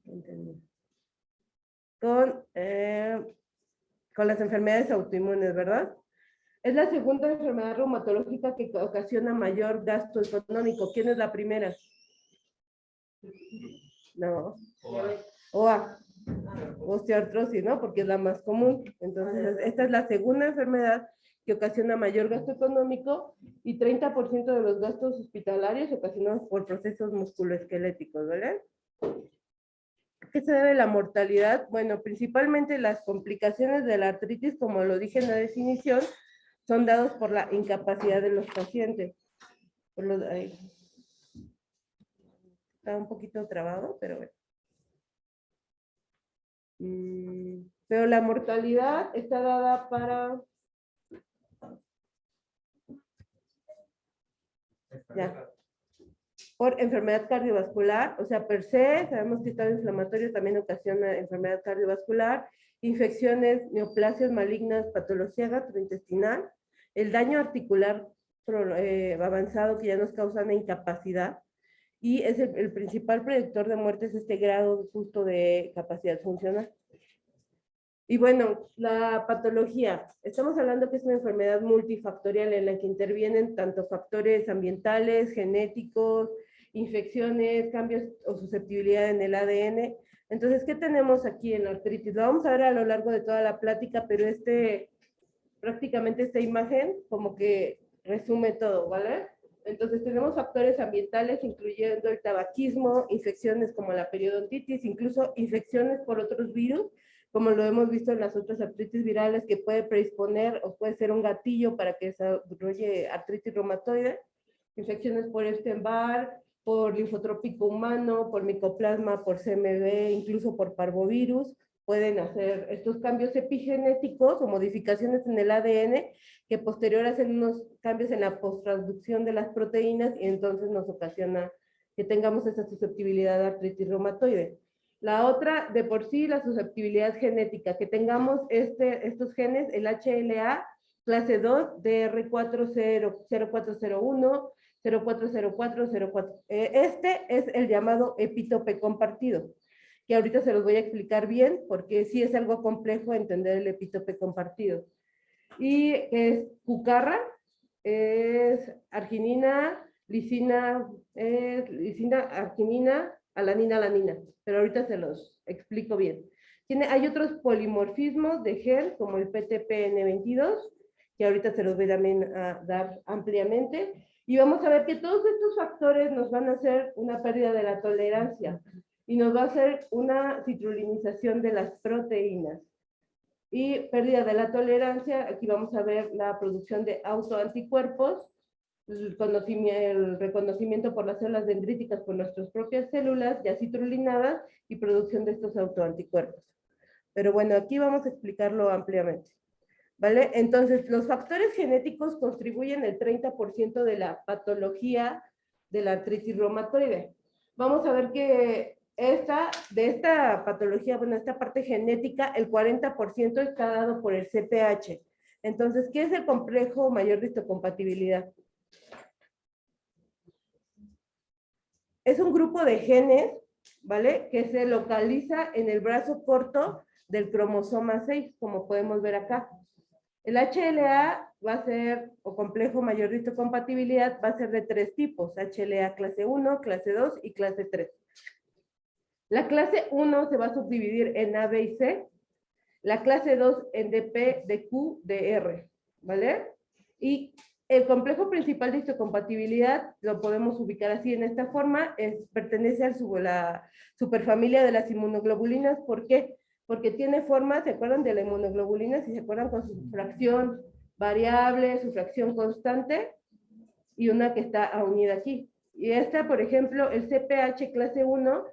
Entendí. Con las enfermedades autoinmunes, ¿verdad? Es la segunda enfermedad reumatológica que ocasiona mayor gasto económico. ¿Quién es la primera? No. OA. Osteoartrosis, ¿no? Porque es la más común. Entonces, esta es la segunda enfermedad que ocasiona mayor gasto económico y 30% de los gastos hospitalarios ocasionados por procesos musculoesqueléticos, ¿vale? ¿Qué se debe la mortalidad? Bueno, principalmente las complicaciones de la artritis, como lo dije en la definición, son dados por la incapacidad de los pacientes. Está un poquito trabado, pero bueno. Pero la mortalidad está dada para... Ya. Por enfermedad cardiovascular, o sea, per se, sabemos que el estado inflamatorio también ocasiona enfermedad cardiovascular, infecciones, neoplasias malignas, patología gastrointestinal, el daño articular avanzado que ya nos causa una incapacidad, y es el principal predictor de muerte es este grado justo de capacidad funcional. Y bueno, la patología. Estamos hablando que es una enfermedad multifactorial en la que intervienen tanto factores ambientales, genéticos, infecciones, cambios o susceptibilidad en el ADN. Entonces, ¿qué tenemos aquí en la artritis? Lo vamos a ver a lo largo de toda la plática, pero prácticamente esta imagen como que resume todo, ¿vale? Entonces tenemos factores ambientales, incluyendo el tabaquismo, infecciones como la periodontitis, incluso infecciones por otros virus, como lo hemos visto en las otras artritis virales, que puede predisponer o puede ser un gatillo para que desarrolle artritis reumatoide, infecciones por Epstein-Barr, por linfotrópico humano, por micoplasma, por CMV, incluso por parvovirus, pueden hacer estos cambios epigenéticos o modificaciones en el ADN que posterior hacen unos cambios en la posttransducción de las proteínas y entonces nos ocasiona que tengamos esa susceptibilidad de artritis reumatoide. La otra, de por sí, la susceptibilidad genética, que tengamos estos genes, el HLA, clase 2, DR40401, 0404, 04. Este es el llamado epítope compartido, que ahorita se los voy a explicar bien, porque sí es algo complejo entender el epítope compartido. Y es cucarra, es arginina, lisina, arginina, alanina, pero ahorita se los explico bien. Hay otros polimorfismos de gen, como el PTPN22, que ahorita se los voy también a dar ampliamente, y vamos a ver que todos estos factores nos van a hacer una pérdida de la tolerancia, y nos va a hacer una citrulinización de las proteínas. Y pérdida de la tolerancia, aquí vamos a ver la producción de autoanticuerpos, el reconocimiento por las células dendríticas por nuestras propias células ya citrulinadas y producción de estos autoanticuerpos. Pero bueno, aquí vamos a explicarlo ampliamente. ¿Vale? Entonces, los factores genéticos contribuyen el 30% de la patología de la artritis reumatoide. Vamos a ver que de esta patología, bueno, esta parte genética, el 40% está dado por el CPH. Entonces, ¿qué es el complejo mayor de histocompatibilidad? Es un grupo de genes, ¿vale? Que se localiza en el brazo corto del cromosoma 6, como podemos ver acá. El HLA va a ser, o complejo mayor de histocompatibilidad, va a ser de 3 tipos, HLA clase 1, clase 2 y clase 3. La clase 1 se va a subdividir en A, B y C, la clase 2 en DP, DQ, DR, ¿vale? Y el complejo principal de histocompatibilidad lo podemos ubicar así en esta forma, pertenece a la superfamilia de las inmunoglobulinas. ¿Por qué? Porque tiene forma, ¿se acuerdan de la inmunoglobulina? Si se acuerdan, con su fracción variable, su fracción constante, y una que está unida aquí. Y esta, por ejemplo, el CPH clase 1,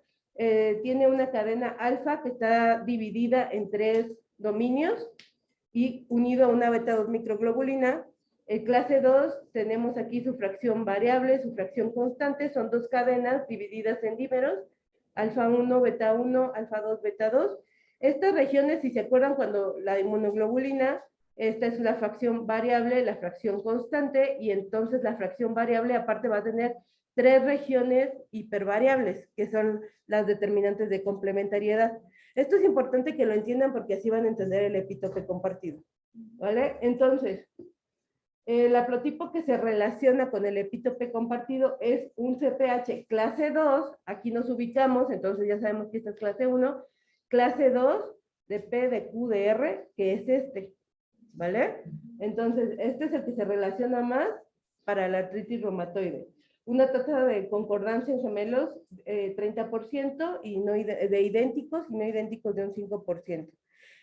tiene una cadena alfa que está dividida en 3 dominios y unido a una beta 2 microglobulina. El clase 2 tenemos aquí su fracción variable, su fracción constante, son 2 cadenas divididas en dímeros, alfa 1, beta 1, alfa 2, beta 2. Estas regiones, si se acuerdan, cuando la inmunoglobulina, esta es la fracción variable, la fracción constante, y entonces la fracción variable aparte va a tener 3 regiones hipervariables, que son las determinantes de complementariedad. Esto es importante que lo entiendan porque así van a entender el epítope compartido, ¿vale? Entonces, el haplotipo que se relaciona con el epítope compartido es un CPH clase 2, aquí nos ubicamos, entonces ya sabemos que esta es clase 1, clase 2 de P, de Q, de R, que es este, ¿vale? Entonces, este es el que se relaciona más para la artritis reumatoide. Una tasa de concordancia en gemelos 30% y no de idénticos y no idénticos de un 5%.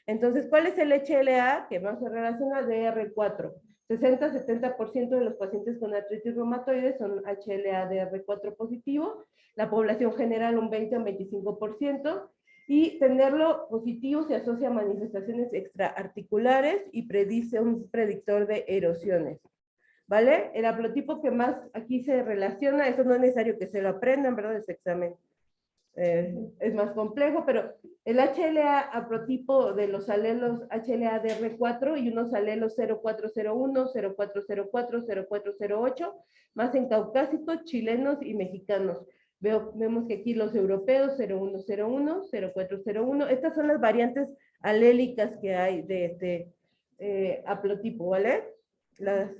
Entonces, ¿cuál es el HLA que más se relaciona? DR4. 60-70% de los pacientes con artritis reumatoide son HLA DR4 positivo, la población general un 20 o 25%, y tenerlo positivo se asocia a manifestaciones extraarticulares y predice un predictor de erosiones, ¿vale? El haplotipo que más aquí se relaciona, eso no es necesario que se lo aprendan, ¿verdad? Ese examen es más complejo, pero el HLA haplotipo de los alelos HLA-DR4 y unos alelos 0401, 0404, 0408, más en caucásicos, chilenos y mexicanos. Vemos que aquí los europeos 0101, 0401, estas son las variantes alélicas que hay de este haplotipo, ¿vale? Las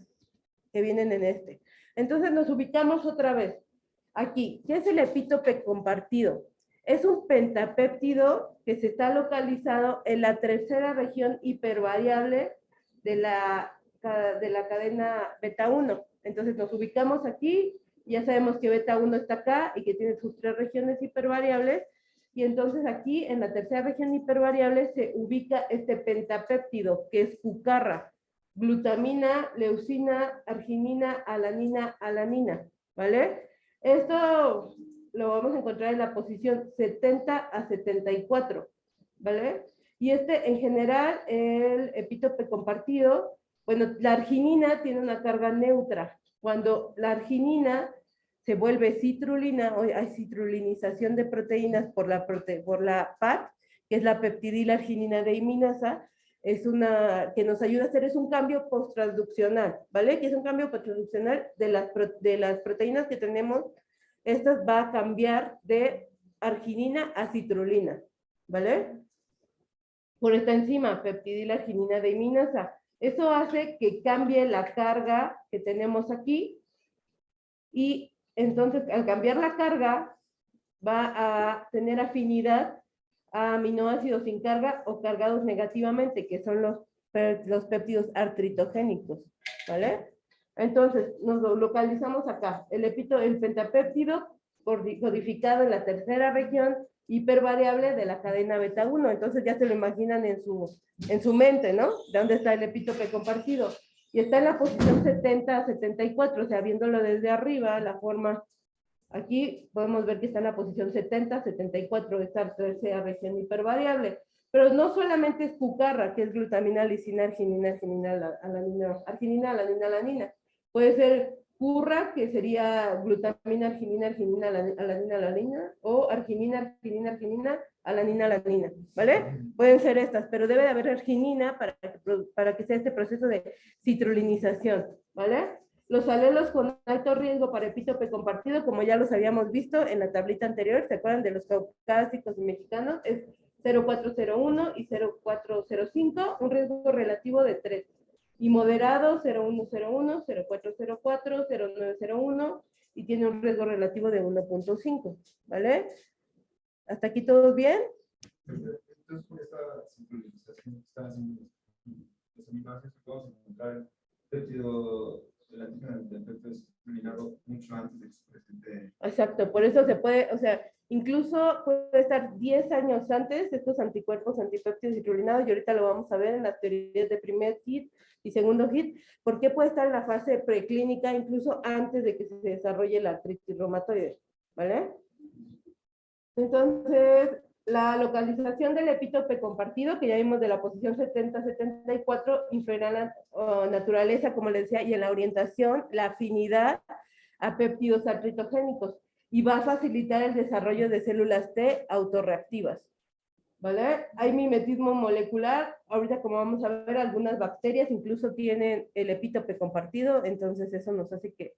que vienen en este. Entonces nos ubicamos otra vez. Aquí, ¿qué es el epítope compartido? Es un pentapéptido que se está localizado en la tercera región hipervariable de la cadena beta 1. Entonces nos ubicamos aquí, ya sabemos que beta 1 está acá y que tiene sus 3 regiones hipervariables, y entonces aquí en la tercera región hipervariable se ubica este pentapéptido que es cucarra, glutamina, leucina, arginina, alanina, alanina, ¿vale? Esto lo vamos a encontrar en la posición 70 a 74, ¿vale? Y en general, el epítope compartido, bueno, la arginina tiene una carga neutra. Cuando la arginina se vuelve citrulina, o hay citrulinización de proteínas por la PAT, que es la peptidila arginina deaminasa, que nos ayuda a hacer, es un cambio posttransduccional, ¿vale? Que es un cambio posttransduccional de las proteínas que tenemos. Estas va a cambiar de arginina a citrulina, ¿vale? Por esta enzima, peptidila arginina deaminasa. Eso hace que cambie la carga que tenemos aquí, y entonces al cambiar la carga va a tener afinidad a aminoácidos sin carga o cargados negativamente, que son los péptidos artritogénicos, ¿vale? Entonces, nos localizamos acá. El pentapéptido codificado en la tercera región hipervariable de la cadena beta 1. Entonces ya se lo imaginan en su mente, ¿no? ¿De dónde está el epítope compartido? Y está en la posición 70 a 74, o sea, viéndolo desde arriba, la forma. Aquí podemos ver que está en la posición 70, 74, esta tercera región hipervariable. Pero no solamente es cucarra, que es glutamina, lisina, arginina, arginina, alanina, alanina. Puede ser curra, que sería glutamina, arginina, alanina, alanina, o arginina, arginina, arginina, alanina, alanina, ¿vale? Pueden ser estas, pero debe de haber arginina para que sea este proceso de citrulinización, ¿vale? Los alelos con alto riesgo para epítope compartido, como ya los habíamos visto en la tablita anterior, ¿se acuerdan de los caucásicos y mexicanos? Es 0401 y 0405, un riesgo relativo de 3. Y moderado 0101, 0404, 0901, y tiene un riesgo relativo de 1.5, ¿vale? ¿Hasta aquí todo bien? Entonces, por esta sincronización que están haciendo los aminoácidos, podemos encontrar péptido del antígeno del defecto discriminado mucho antes de que se presente. Exacto, por eso se puede, o sea, incluso puede estar 10 años antes estos anticuerpos antipéptidos citrulinados, y ahorita lo vamos a ver en las teorías de primer hit y segundo hit, por qué puede estar en la fase preclínica incluso antes de que se desarrolle la artritis reumatoide, ¿vale? Entonces, la localización del epítope compartido, que ya vimos de la posición 70-74, influirá en la naturaleza, como les decía, y en la orientación, la afinidad a péptidos artritogénicos, y va a facilitar el desarrollo de células T autorreactivas, ¿vale? Hay mimetismo molecular, ahorita como vamos a ver, algunas bacterias incluso tienen el epítope compartido, entonces eso nos hace que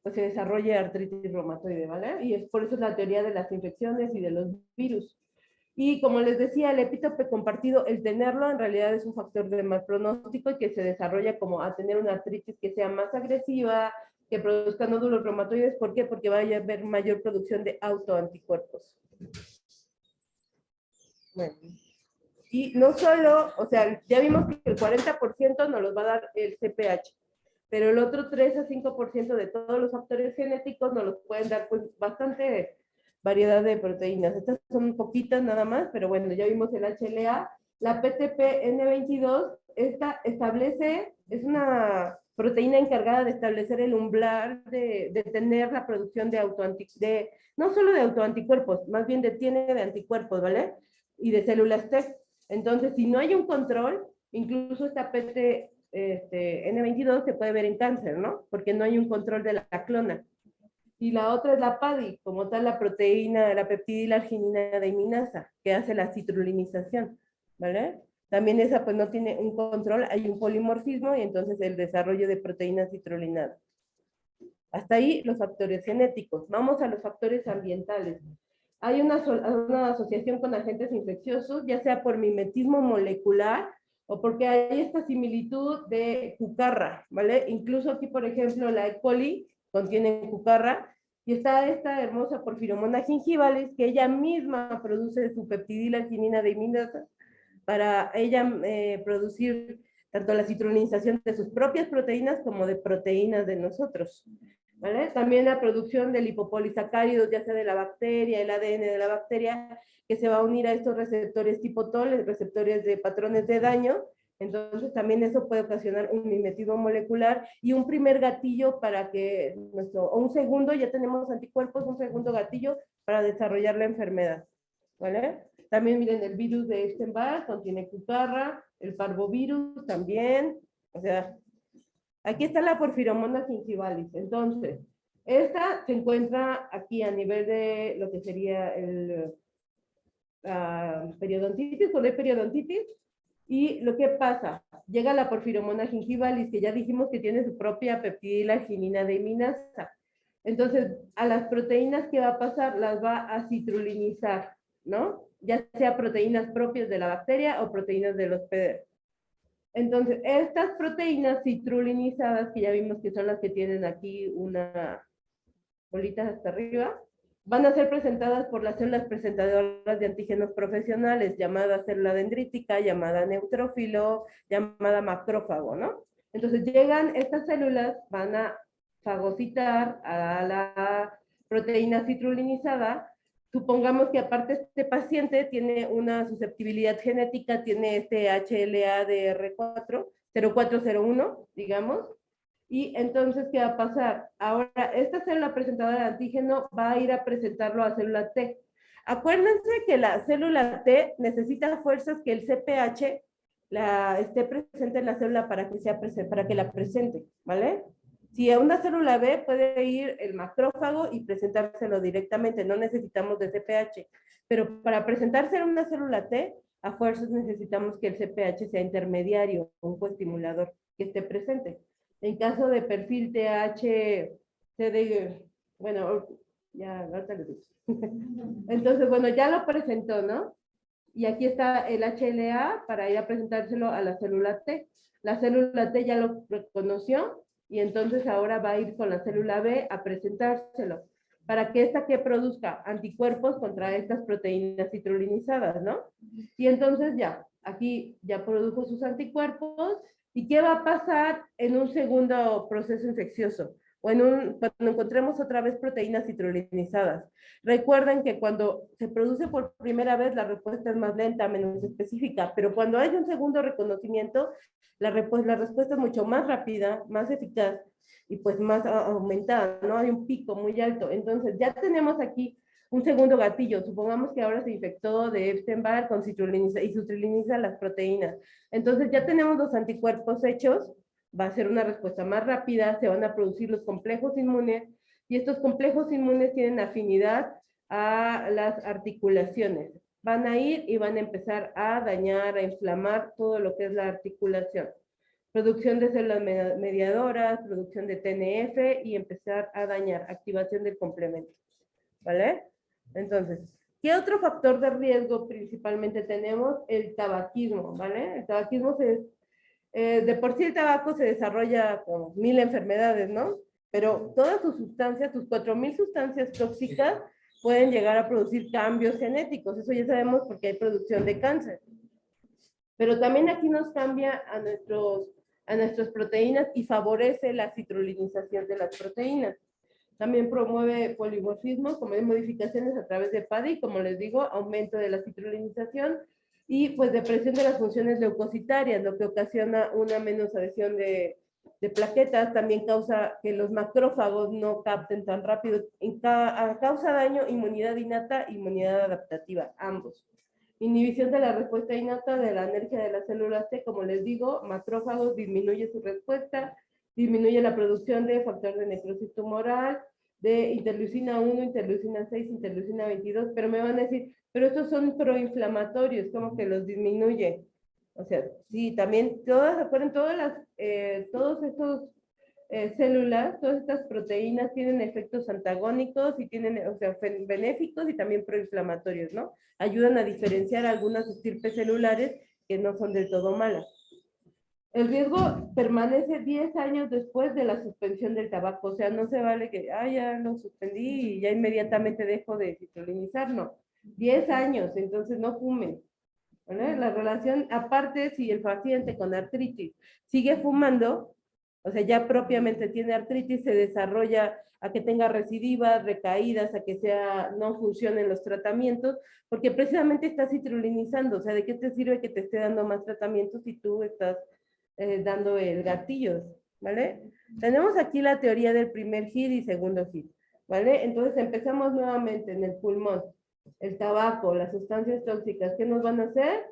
pues se desarrolle artritis reumatoide, ¿vale? Y es por eso es la teoría de las infecciones y de los virus. Y como les decía, el epítope compartido, el tenerlo en realidad es un factor de mal pronóstico y que se desarrolla como a tener una artritis que sea más agresiva, que produzca nódulos reumatoides. ¿Por qué? Porque va a haber mayor producción de autoanticuerpos. Bueno. Y no solo, o sea, ya vimos que el 40% nos los va a dar el CPH, pero el otro 3 a 5% de todos los factores genéticos nos los pueden dar pues bastante variedad de proteínas. Estas son poquitas nada más, pero bueno, ya vimos el HLA. La PTP-N22, esta establece, es una proteína encargada de establecer el umbral de tener la producción de autoanticuerpos, no solo de autoanticuerpos, más bien detiene de anticuerpos, ¿vale? Y de células T. Entonces, si no hay un control, incluso esta N22 se puede ver en cáncer, ¿no? Porque no hay un control de la clona. Y la otra es la PADI, como tal la proteína, la peptidilarginina deaminasa, que hace la citrulinización, ¿vale? También esa pues no tiene un control, hay un polimorfismo y entonces el desarrollo de proteínas citrulinadas. Hasta ahí los factores genéticos. Vamos a los factores ambientales. Hay una asociación con agentes infecciosos, ya sea por mimetismo molecular o porque hay esta similitud de cucarra, ¿vale? Incluso aquí, por ejemplo, la E. coli contiene cucarra y está esta hermosa porfiromona gingivalis que ella misma produce su peptidilarginina deaminasa para ella producir tanto la citrulinización de sus propias proteínas como de proteínas de nosotros. ¿Vale? También la producción de lipopolisacáridos, ya sea de la bacteria, el ADN de la bacteria, que se va a unir a estos receptores tipo TOL, receptores de patrones de daño. Entonces también eso puede ocasionar un mimetismo molecular y un primer gatillo para que o un segundo, ya tenemos anticuerpos, un segundo gatillo para desarrollar la enfermedad. ¿Vale? También miren, el virus de Epstein-Barr contiene cucarra, el parvovirus también, o sea, aquí está la porfiromona gingivalis. Entonces, esta se encuentra aquí a nivel de lo que sería el periodontitis, o de periodontitis. Y lo que pasa, llega la porfiromona gingivalis, que ya dijimos que tiene su propia peptidilarginina deaminasa. Entonces, a las proteínas que va a pasar, las va a citrulinizar, ¿no? Ya sea proteínas propias de la bacteria o proteínas del hospedero. Entonces, estas proteínas citrulinizadas, que ya vimos que son las que tienen aquí una bolita hasta arriba, van a ser presentadas por las células presentadoras de antígenos profesionales, llamada célula dendrítica, llamada neutrófilo, llamada macrófago, ¿no? Entonces, llegan estas células, van a fagocitar a la proteína citrulinizada. Supongamos que aparte este paciente tiene una susceptibilidad genética, tiene este HLA-DR4, 0401, digamos, y entonces, ¿qué va a pasar? Ahora, esta célula presentadora de antígeno va a ir a presentarlo a célula T. Acuérdense que la célula T necesita fuerzas que el CPH esté presente en la célula para que la presente, ¿vale? Si a una célula B puede ir el macrófago y presentárselo directamente, no necesitamos de CPH, pero para presentárselo a una célula T, a fuerzas necesitamos que el CPH sea intermediario, un coestimulador que esté presente. En caso de perfil TH, bueno, ya ahorita les digo. Entonces, bueno, ya lo presentó, ¿no? Y aquí está el HLA para ir a presentárselo a la célula T. La célula T ya lo reconoció y entonces ahora va a ir con la célula B a presentárselo para que esta que produzca anticuerpos contra estas proteínas citrulinizadas, ¿no? Y entonces ya, aquí ya produjo sus anticuerpos. ¿Y qué va a pasar en un segundo proceso infeccioso? O cuando encontremos otra vez proteínas citrulinizadas. Recuerden que cuando se produce por primera vez, la respuesta es más lenta, menos específica, pero cuando hay un segundo reconocimiento, la respuesta es mucho más rápida, más eficaz y pues más aumentada, ¿no? Hay un pico muy alto. Entonces, ya tenemos aquí un segundo gatillo. Supongamos que ahora se infectó de Epstein-Barr con citruliniza y citruliniza las proteínas. Entonces, ya tenemos los anticuerpos hechos, va a ser una respuesta más rápida, se van a producir los complejos inmunes y estos complejos inmunes tienen afinidad a las articulaciones. Van a ir y van a empezar a dañar, a inflamar todo lo que es la articulación. producción de células mediadoras, producción de TNF y empezar a dañar, activación del complemento, ¿vale? Entonces, ¿qué otro factor de riesgo principalmente tenemos? El tabaquismo, ¿vale? El tabaquismo de por sí el tabaco se desarrolla con 1000 enfermedades, ¿no? Pero todas sus sustancias, sus 4000 sustancias tóxicas, pueden llegar a producir cambios genéticos. Eso ya sabemos porque hay producción de cáncer. Pero también aquí nos cambia a nuestras proteínas y favorece la citrulinización de las proteínas. También promueve polimorfismo, como modificaciones a través de PADI, como les digo, aumento de la citrulinización y pues depresión de las funciones leucocitarias, lo que ocasiona una menos adhesión de plaquetas, también causa que los macrófagos no capten tan rápido, causa daño, inmunidad innata, inmunidad adaptativa, ambos. Inhibición de la respuesta innata de la energía de las células T, como les digo, macrófagos, disminuye su respuesta, disminuye la producción de factor de necrosis tumoral, de interleucina 1, interleucina 6, interleucina 22, pero me van a decir, pero estos son proinflamatorios, como que los disminuye. O sea, sí, también todas, acuérdense, todos estos células, todas estas proteínas tienen efectos antagónicos y tienen, o sea, benéficos y también proinflamatorios, ¿no? Ayudan a diferenciar algunas estirpes celulares que no son del todo malas. El riesgo permanece 10 años después de la suspensión del tabaco, o sea, no se vale que, ya lo suspendí y ya inmediatamente dejo de citrolinizar, no. 10 años, entonces no fumen. ¿Vale? La relación, aparte, si el paciente con artritis sigue fumando, o sea, ya propiamente tiene artritis, se desarrolla a que tenga recidivas, recaídas, a que no funcionen los tratamientos, porque precisamente está citrolinizando, o sea, ¿de qué te sirve que te esté dando más tratamientos si tú estás dando el gatillo, ¿vale? Tenemos aquí la teoría del primer hit y segundo hit, ¿vale? Entonces empezamos nuevamente en el pulmón. El tabaco, las sustancias tóxicas, ¿qué nos van a hacer?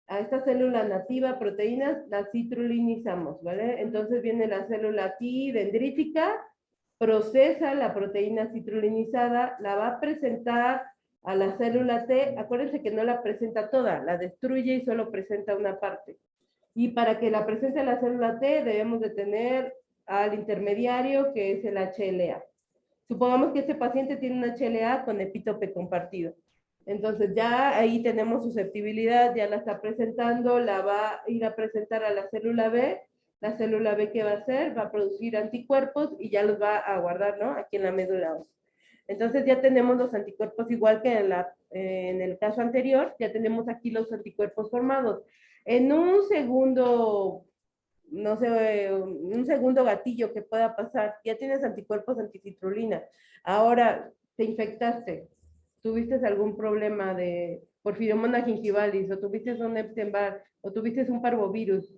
A esta célula nativa, proteínas, las citrolinizamos, ¿vale? Entonces viene la célula aquí, dendrítica, procesa la proteína citrolinizada, la va a presentar a la célula T, acuérdense que no la presenta toda, la destruye y solo presenta una parte. Y para que la presente a la célula T debemos de tener al intermediario que es el HLA. Supongamos que este paciente tiene un HLA con epítope compartido. Entonces ya ahí tenemos susceptibilidad, ya la está presentando, la va a ir a presentar a la célula B. La célula B, ¿qué va a hacer? Va a producir anticuerpos y ya los va a guardar, ¿no? Aquí en la médula ósea. Entonces ya tenemos los anticuerpos igual que en el caso anterior, ya tenemos aquí los anticuerpos formados. En un segundo, no sé, un segundo gatillo que pueda pasar, ya tienes anticuerpos anticitrulina, ahora te infectaste, tuviste algún problema de porfiromona gingivalis, o tuviste un Epstein-Barr, o tuviste un parvovirus,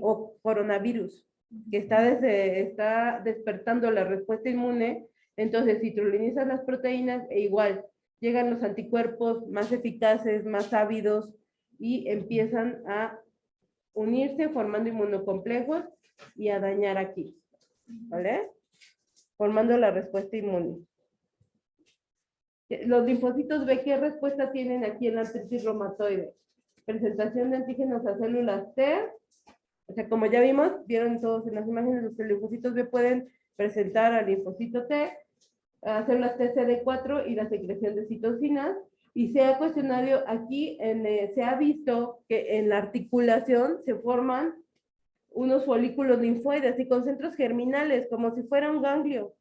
o coronavirus, que está despertando la respuesta inmune, entonces citrulinizas las proteínas e igual llegan los anticuerpos más eficaces, más ávidos, y empiezan a unirse formando inmunocomplejos y a dañar aquí, ¿vale? Formando la respuesta inmune. Los linfocitos B, ¿qué respuesta tienen aquí en la artritis reumatoide? Presentación de antígenos a células T. O sea, como ya vieron todos en las imágenes, los linfocitos B pueden presentar al linfocito T, a células T CD4 y la secreción de citocinas. Y se ha cuestionado aquí, se ha visto que en la articulación se forman unos folículos linfoides y con centros germinales, como si fuera un ganglio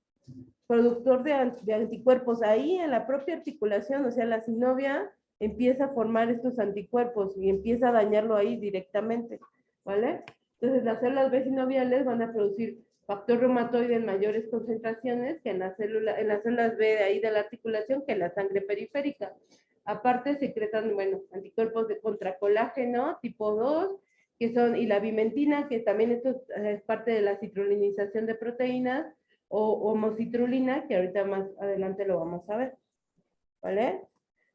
productor de anticuerpos. Ahí en la propia articulación, o sea, la sinovia empieza a formar estos anticuerpos y empieza a dañarlo ahí directamente, ¿vale? Entonces las células B sinoviales van a producir factor reumatoide en mayores concentraciones que en las células B de ahí de la articulación que en la sangre periférica. Aparte secretan, bueno, anticuerpos contra colágeno tipo 2, que son, y la bimentina, que también esto es parte de la citrulinización de proteínas, o homocitrulina, que ahorita más adelante lo vamos a ver, ¿vale?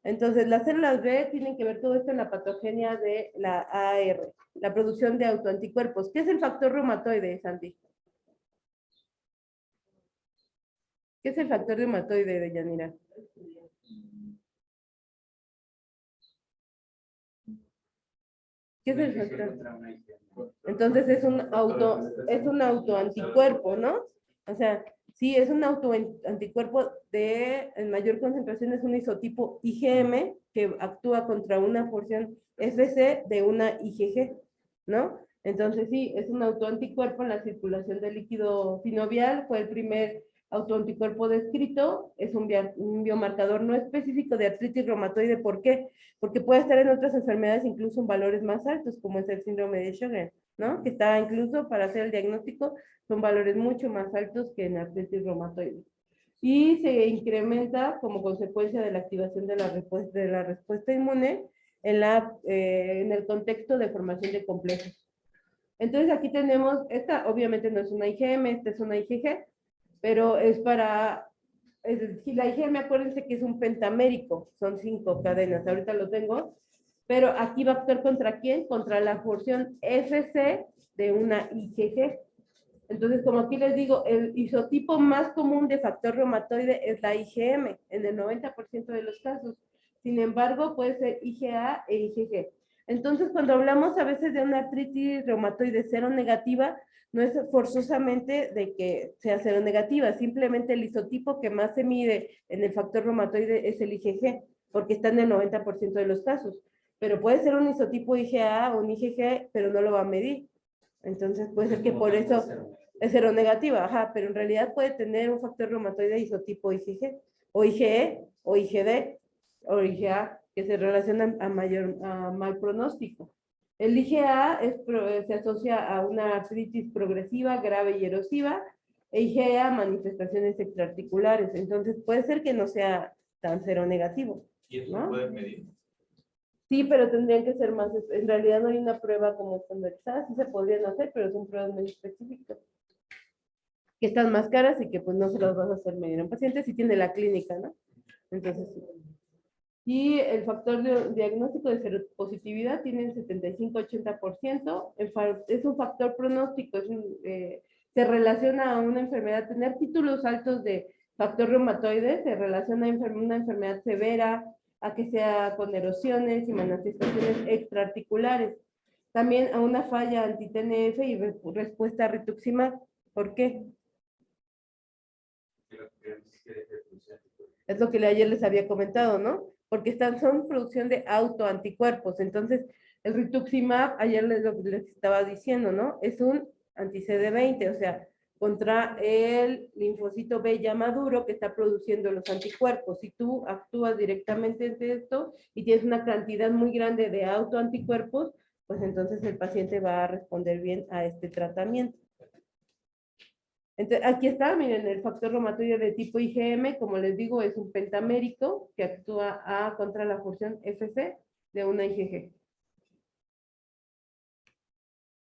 Entonces, las células B tienen que ver todo esto en la patogenia de la AR, la producción de autoanticuerpos. ¿Qué es el factor reumatoide, Sandy? ¿Qué es el factor reumatoide de Yanira? ¿Qué es el factor? Entonces es un autoanticuerpo, ¿no? O sea, sí, es un autoanticuerpo en mayor concentración, es un isotipo IgM que actúa contra una porción Fc de una IgG, ¿no? Entonces sí, es un autoanticuerpo en la circulación del líquido sinovial, fue el primer autoanticuerpo descrito, es un biomarcador no específico de artritis reumatoide. ¿Por qué? Porque puede estar en otras enfermedades incluso en valores más altos, como es el síndrome de Sjögren, ¿no? Que está incluso para hacer el diagnóstico, son valores mucho más altos que en artritis reumatoide. Y se incrementa como consecuencia de la activación de la respuesta inmune en el contexto de formación de complejos. Entonces aquí tenemos, esta obviamente no es una IgM, esta es una IgG, pero es para, la IgM, acuérdense que es un pentamérico, son 5 cadenas, ahorita lo tengo, pero aquí va a actuar ¿contra quién? Contra la porción Fc de una IgG. Entonces, como aquí les digo, el isotipo más común de factor reumatoide es la IgM, en el 90% de los casos. Sin embargo, puede ser IgA e IgG. Entonces, cuando hablamos a veces de una artritis reumatoide seronegativa, no es forzosamente de que sea seronegativa, simplemente el isotipo que más se mide en el factor reumatoide es el IgG, porque está en el 90% de los casos. Pero puede ser un isotipo IgA o un IgG, pero no lo va a medir. Entonces puede ser que por eso es seronegativa, ajá, pero en realidad puede tener un factor reumatoide isotipo IgG, o IgE, o IgD, o IgA, que se relacionan a mal pronóstico. El IgA se asocia a una artritis progresiva, grave y erosiva, e IgA a manifestaciones extraarticulares. Entonces puede ser que no sea tan seronegativo. ¿Y eso ¿no? puede medir? Sí, pero tendrían que ser más, en realidad no hay una prueba como estandarizada, sí se podrían hacer, pero son pruebas muy específicas, que están más caras y que pues no se las vas a hacer medir a un paciente si tiene la clínica, ¿no? Entonces, sí. Y el factor de diagnóstico de seropositividad tiene el 75-80%, es un factor pronóstico, se relaciona a una enfermedad, tener títulos altos de factor reumatoide, se relaciona a una enfermedad severa, a que sea con erosiones y manifestaciones extraarticulares. También a una falla anti-TNF y respuesta a rituximab. ¿Por qué? Es lo que ayer les había comentado, ¿no? Porque son producción de autoanticuerpos. Entonces, el rituximab, ayer les estaba diciendo, ¿no? Es un anti-CD20, o sea, contra el linfocito B ya maduro que está produciendo los anticuerpos. Si tú actúas directamente de esto y tienes una cantidad muy grande de autoanticuerpos, pues entonces el paciente va a responder bien a este tratamiento. Entonces, aquí está, miren, el factor reumatoide de tipo IgM, como les digo, es un pentamérico que actúa contra la función Fc de una IgG.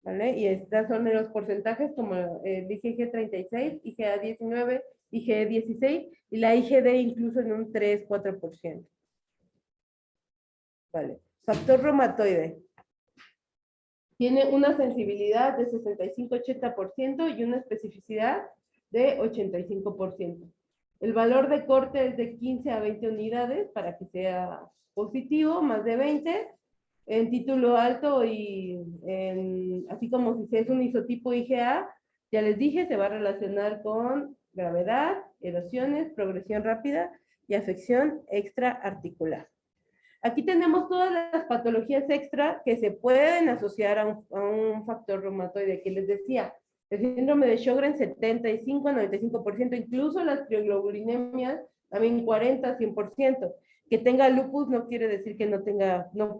¿Vale? Y estos son los porcentajes como el IgG 36, IgA 19, IgE 16 y la IgD incluso en un 3-4%. ¿Vale? Factor reumatoide. Tiene una sensibilidad de 65-80% y una especificidad de 85%. El valor de corte es de 15 a 20 unidades para que sea positivo, más de 20, en título alto y así como si es un isotipo IgA, ya les dije, se va a relacionar con gravedad, erosiones, progresión rápida y afección extraarticular. Aquí tenemos todas las patologías extra que se pueden asociar a un factor reumatoide, que les decía, el síndrome de Sjögren 75-95%, incluso las trioglobulinemias también 40-100%. Que tenga lupus no quiere decir que no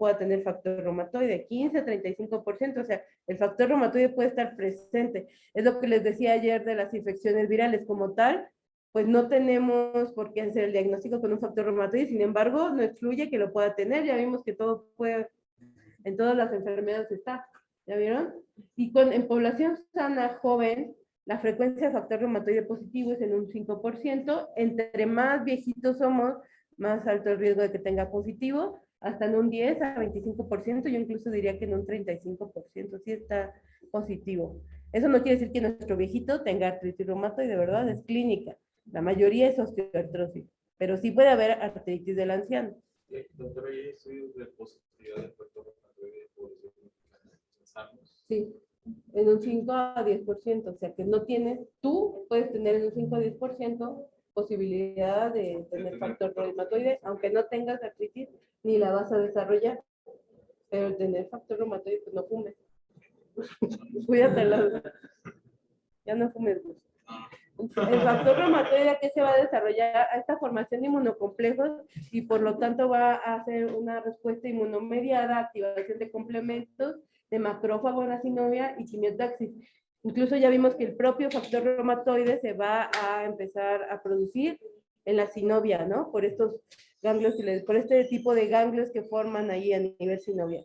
pueda tener factor reumatoide, 15-35%, o sea, el factor reumatoide puede estar presente. Es lo que les decía ayer de las infecciones virales como tal, pues no tenemos por qué hacer el diagnóstico con un factor reumatoide, sin embargo, no excluye que lo pueda tener, ya vimos que todo puede, en todas las enfermedades está, ¿ya vieron? Y en población sana, joven, la frecuencia de factor reumatoide positivo es en un 5%, entre más viejitos somos, más alto el riesgo de que tenga positivo, hasta en un 10-25%, yo incluso diría que en un 35%, sí está positivo. Eso no quiere decir que nuestro viejito tenga artritis reumatoide, ¿verdad? Es clínica. La mayoría es osteoartrosis, pero sí puede haber artritis del anciano. Doctor, ¿hay estudios de positividad del factor reumatoide? Sí, en un 5 a 10%, o sea que no tienes, tú puedes tener en un 5 a 10% posibilidad de tener factor reumatoide, aunque no tengas artritis ni la vas a desarrollar, pero el tener factor reumatoide, pues no fumes. Cuídate, ya no fumes. El factor reumatoide que se va a desarrollar a esta formación de inmunocomplejos y por lo tanto va a hacer una respuesta inmunomediada, activación de complementos de macrófago en la sinovia y quimiotaxis. Incluso ya vimos que el propio factor reumatoide se va a empezar a producir en la sinovia, ¿no? Por estos ganglios, por este tipo de ganglios que forman ahí a nivel sinovia.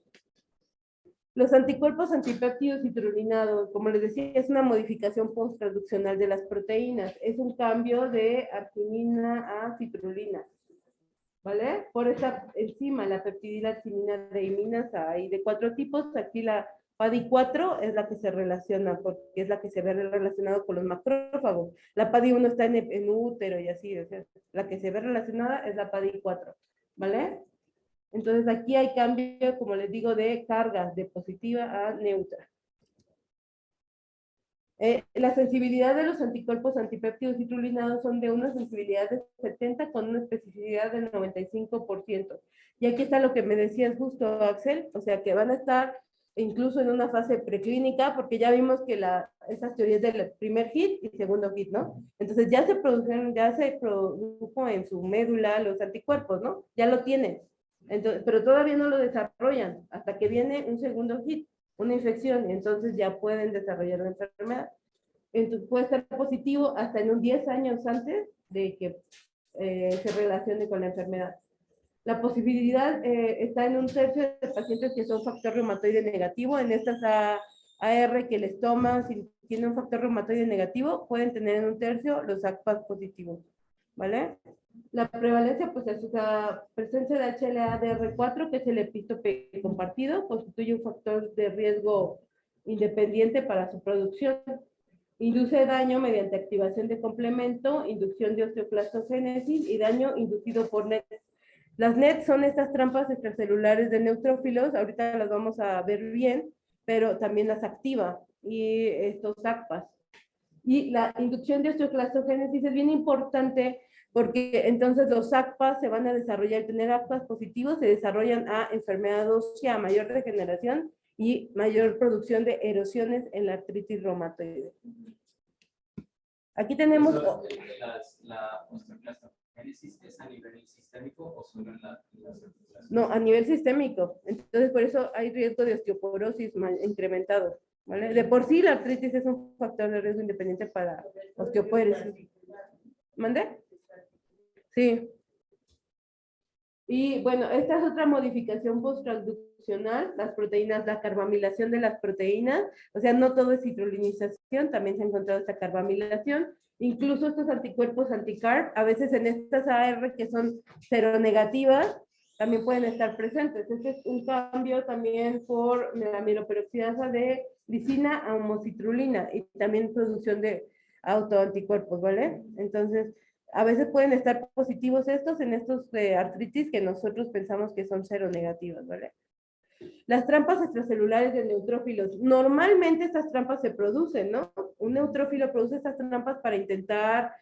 Los anticuerpos antipéptidos citrulinados, como les decía, es una modificación posttraduccional de las proteínas. Es un cambio de arginina a citrulina, ¿vale? Por esta enzima, la peptidilactinina de iminasa, hay de 4 tipos. Aquí la PADI4 es la que se relaciona, porque es la que se ve relacionada con los macrófagos. La PADI1 está en útero y así, o sea, la que se ve relacionada es la PADI4, ¿vale? Entonces aquí hay cambio, como les digo, de cargas de positiva a neutra. La sensibilidad de los anticuerpos antipéptidos citrulinados son de una sensibilidad de 70 con una especificidad del 95%. Y aquí está lo que me decías justo, Axel, o sea que van a estar incluso en una fase preclínica, porque ya vimos que esas teorías del primer hit y segundo hit, ¿no? Entonces ya se produjo en su médula los anticuerpos, ¿no? Ya lo tienen. Entonces, pero todavía no lo desarrollan hasta que viene un segundo hit, una infección, y entonces ya pueden desarrollar la enfermedad. Entonces puede estar positivo hasta en un 10 años antes de que se relacione con la enfermedad. La posibilidad está en un tercio de pacientes que son factor reumatoide negativo. En estas AR que les toman, si tienen un factor reumatoide negativo, pueden tener en un tercio los ACPAS positivos, ¿vale? La prevalencia, pues es la presencia de HLA-DR4, que es el epítope compartido, constituye un factor de riesgo independiente para su producción. Induce daño mediante activación de complemento, inducción de osteoclastogénesis y daño inducido por NET. Las NET son estas trampas extracelulares de neutrófilos, ahorita las vamos a ver bien, pero también las activa, y estos ACPAS. Y la inducción de osteoclastogénesis es bien importante porque entonces los ACPAS se van a desarrollar, tener ACPAS positivos, se desarrollan a enfermedad ósea, a mayor degeneración y mayor producción de erosiones en la artritis reumatoide. Aquí tenemos... ¿La osteoclastogénesis es a nivel sistémico o solo en las articulaciones? No, a nivel sistémico. Entonces, por eso hay riesgo de osteoporosis incrementado, ¿vale? De por sí, la artritis es un factor de riesgo independiente para osteoporosis. ¿Mande? Sí. Y bueno, esta es otra modificación posttransduccional, las proteínas, la carbamilación de las proteínas, o sea, no todo es citrulinización, también se ha encontrado esta carbamilación, incluso estos anticuerpos anticarb, a veces en estas AR que son seronegativas, también pueden estar presentes. Este es un cambio también por la amiloperoxidasa de lisina a homocitrulina y también producción de autoanticuerpos, ¿vale? Entonces, a veces pueden estar positivos en estos artritis que nosotros pensamos que son seronegativas, ¿vale? Las trampas extracelulares de neutrófilos. Normalmente estas trampas se producen, ¿no? Un neutrófilo produce estas trampas para intentar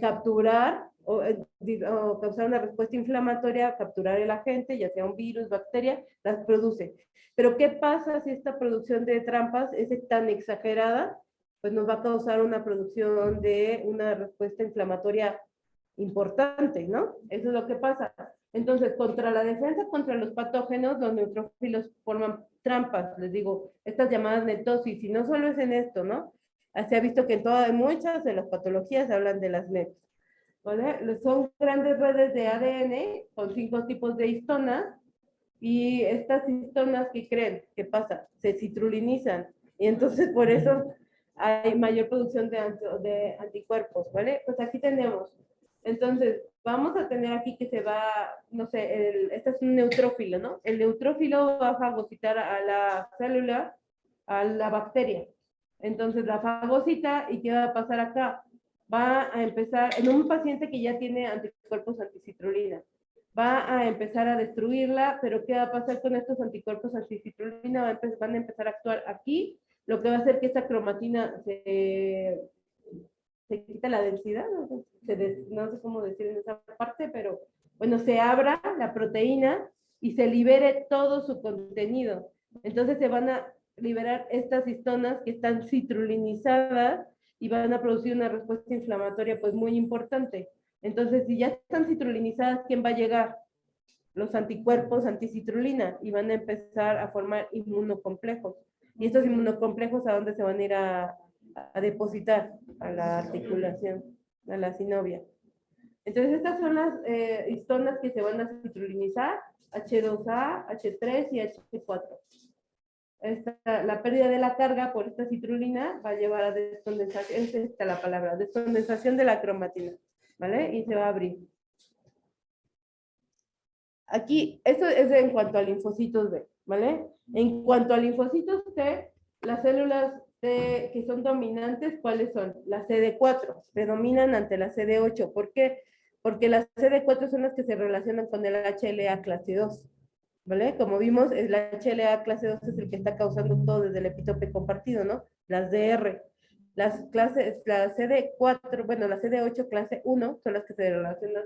capturar o causar una respuesta inflamatoria, capturar el agente, ya sea un virus, bacteria, las produce. Pero ¿qué pasa si esta producción de trampas es tan exagerada? Pues nos va a causar una producción de una respuesta inflamatoria importante, ¿no? Eso es lo que pasa. Entonces, contra la defensa contra los patógenos, los neutrófilos forman trampas, les digo, estas llamadas netosis, y no solo es en esto, ¿no? Se ha visto que en muchas de las patologías hablan de las NETs, ¿vale? Son grandes redes de ADN con 5 tipos de histonas, y estas histonas, ¿qué creen? ¿Qué pasa? Se citrulinizan, y entonces por eso hay mayor producción de anticuerpos, ¿vale? Pues aquí tenemos. Entonces, vamos a tener aquí que se va, no sé, este es un neutrófilo, ¿no? El neutrófilo va a fagocitar a la célula, a la bacteria. Entonces, la fagocita, ¿y qué va a pasar acá? Va a empezar, en un paciente que ya tiene anticuerpos anticitrulina, va a empezar a destruirla, pero ¿qué va a pasar con estos anticuerpos anticitrulina? Van a empezar a actuar aquí, lo que va a hacer que esta cromatina se quita la densidad, no sé cómo decir en esa parte, pero bueno, se abra la proteína y se libere todo su contenido. Entonces se van a liberar estas histonas que están citrulinizadas y van a producir una respuesta inflamatoria pues muy importante. Entonces, si ya están citrulinizadas, ¿quién va a llegar? Los anticuerpos anticitrulina y van a empezar a formar inmunocomplejos. Y estos inmunocomplejos, ¿a dónde se van a ir a depositar? A la articulación, a la sinovia. Entonces, estas son las histonas que se van a citrulinizar, H2A, H3 y H4. La pérdida de la carga por esta citrulina va a llevar a descondensación, es esta la palabra, descondensación de la cromatina, ¿vale? Y se va a abrir. Aquí, esto es en cuanto a linfocitos B, ¿vale? En cuanto a linfocitos T, las células T que son dominantes, ¿cuáles son? Las CD4, predominan ante la CD8. ¿Por qué? Porque las CD4 son las que se relacionan con el HLA clase 2, ¿vale? Como vimos, el HLA clase 2 es el que está causando todo desde el epitope compartido, ¿no? Las DR. La CD4, bueno, la CD8 clase 1 son las que se relacionan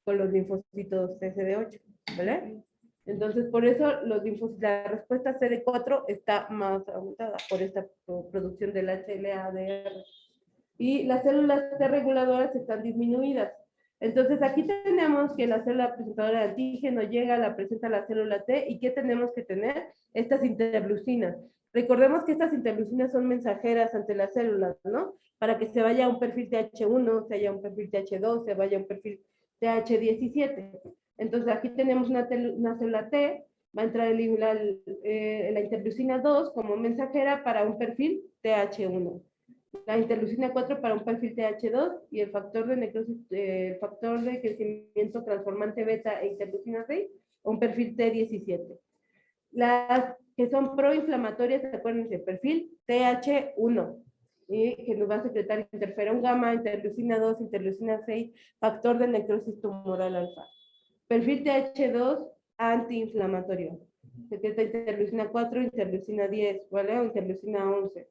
con los linfocitos CD8, ¿vale? Entonces, por eso la respuesta CD4 está más aumentada por esta producción del HLA-DR. Y las células T reguladoras están disminuidas. Entonces, aquí tenemos que la célula presentadora de antígeno llega, la presenta la célula T, ¿y qué tenemos que tener? Estas interleucinas. Recordemos que estas interleucinas son mensajeras ante las células, ¿no? Para que se vaya a un perfil TH1, se vaya a un perfil TH2, se vaya a un perfil TH17. Entonces, aquí tenemos una célula T, va a entrar la interleucina 2 como mensajera para un perfil TH1. La interleucina 4 para un perfil TH2 y el factor de necrosis, el factor de crecimiento transformante beta e interleucina 6, un perfil T17. Las que son proinflamatorias, acuérdense, perfil TH1, y que nos va a secretar interferón gamma, interleucina 2, interleucina 6, factor de necrosis tumoral alfa. Perfil TH2 antiinflamatorio. Secreta interleucina 4, interleucina 10, ¿vale? O interleucina 11.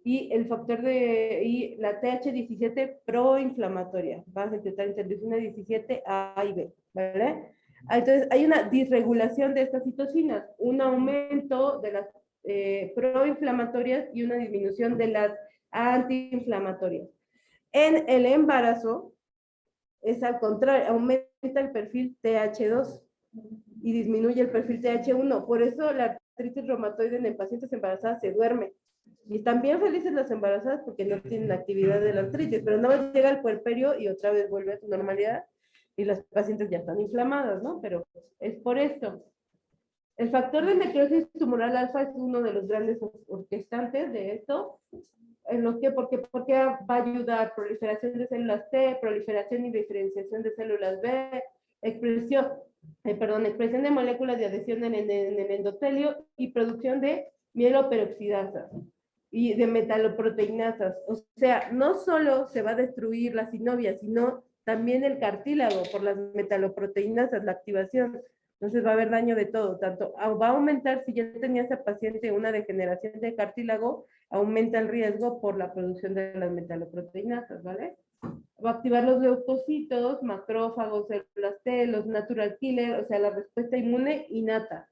Y el factor y la TH17 proinflamatoria. Va a secretar interleucina 17 A y B, ¿vale? Entonces, hay una disregulación de estas citocinas, un aumento de las proinflamatorias y una disminución de las antiinflamatorias. En el embarazo, es al contrario, aumenta el perfil TH2 y disminuye el perfil TH1. Por eso la artritis reumatoide en pacientes embarazadas se duerme. Y están bien felices las embarazadas porque no tienen actividad de la artritis, pero no llega el puerperio y otra vez vuelve a su normalidad y las pacientes ya están inflamadas, ¿no? Pero es por esto. El factor de necrosis tumoral alfa es uno de los grandes orquestantes de esto, en lo que, porque va a ayudar proliferación de células T, proliferación y diferenciación de células B, expresión de moléculas de adhesión en el endotelio y producción de mieloperoxidasas y de metaloproteinasas. O sea, no solo se va a destruir la sinovia, sino también el cartílago por las metaloproteinasas, la activación. Entonces va a haber daño de todo, tanto va a aumentar, si ya tenía ese paciente una degeneración de cartílago, aumenta el riesgo por la producción de las metaloproteinasas, ¿vale? Va a activar los leucocitos, macrófagos, células T, los natural killer, o sea, la respuesta inmune innata,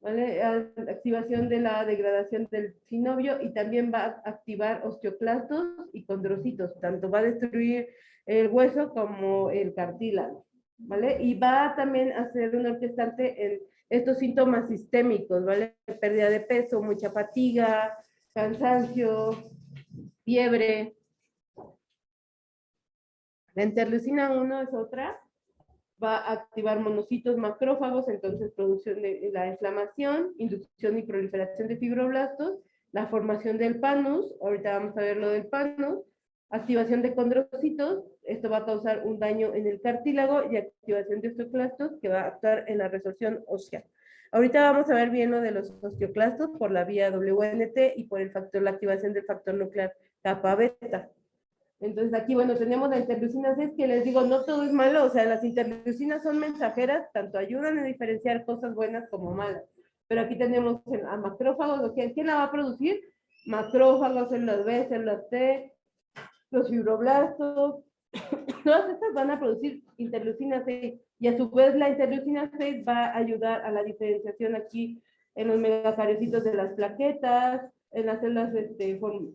¿vale? Activación de la degradación del sinovio y también va a activar osteoclastos y condrocitos, tanto va a destruir el hueso como el cartílago, ¿vale? Y va también a ser un orquestante en estos síntomas sistémicos, ¿vale? Pérdida de peso, mucha fatiga, cansancio, fiebre. La interleucina 1 es otra, va a activar monocitos macrófagos, entonces producción de la inflamación, inducción y proliferación de fibroblastos, la formación del panus, ahorita vamos a ver lo del panus, activación de condrocitos, esto va a causar un daño en el cartílago y activación de osteoclastos que va a actuar en la resorción ósea. Ahorita vamos a ver bien lo de los osteoclastos por la vía WNT y por la activación del factor nuclear kappa beta. Entonces aquí, bueno, tenemos la interleucina 6, que les digo, no todo es malo, o sea, las interleucinas son mensajeras, tanto ayudan a diferenciar cosas buenas como malas. Pero aquí tenemos a macrófagos, ¿quién la va a producir? Macrófagos, células B, células T, los fibroblastos, todas estas van a producir interleucina 6, y a su vez la interleucina 6 va a ayudar a la diferenciación aquí en los megacariocitos de las plaquetas, en las células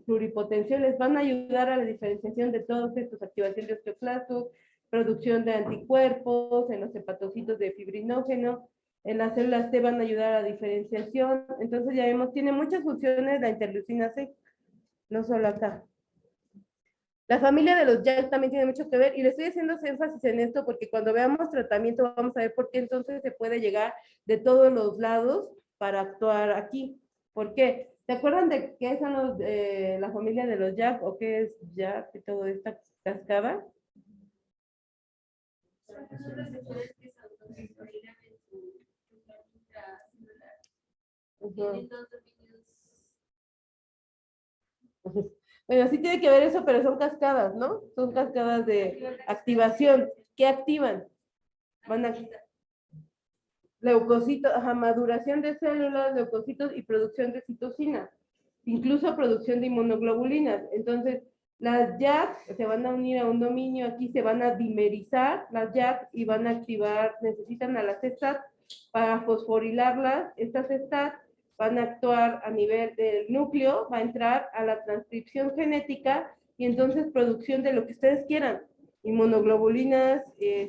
pluripotenciales, van a ayudar a la diferenciación de todos estos, activación de osteoclastos, producción de anticuerpos, en los hepatocitos de fibrinógeno, en las células T van a ayudar a la diferenciación. Entonces ya vemos, tiene muchas funciones la interleucina 6, no solo acá. La familia de los JAK también tiene mucho que ver, y le estoy haciendo énfasis en esto porque cuando veamos tratamiento vamos a ver por qué entonces se puede llegar de todos los lados para actuar aquí. ¿Por qué? ¿Se acuerdan de qué son los, la familia de los JAK o qué es JAK y toda esta cascada? Son los receptores que se autodescubrirán en su planeta celular. Tienen dos dominios. Bueno, sí tiene que ver eso, pero son cascadas, ¿no? Son cascadas de activación. ¿Qué activan? Van a leucocitos, maduración de células, leucocitos y producción de citocina, incluso producción de inmunoglobulinas. Entonces, las JAK se van a unir a un dominio, aquí se van a dimerizar las JAK y van a activar, necesitan a las STAT para fosforilarlas. Estas STAT van a actuar a nivel del núcleo, va a entrar a la transcripción genética y entonces producción de lo que ustedes quieran, inmunoglobulinas,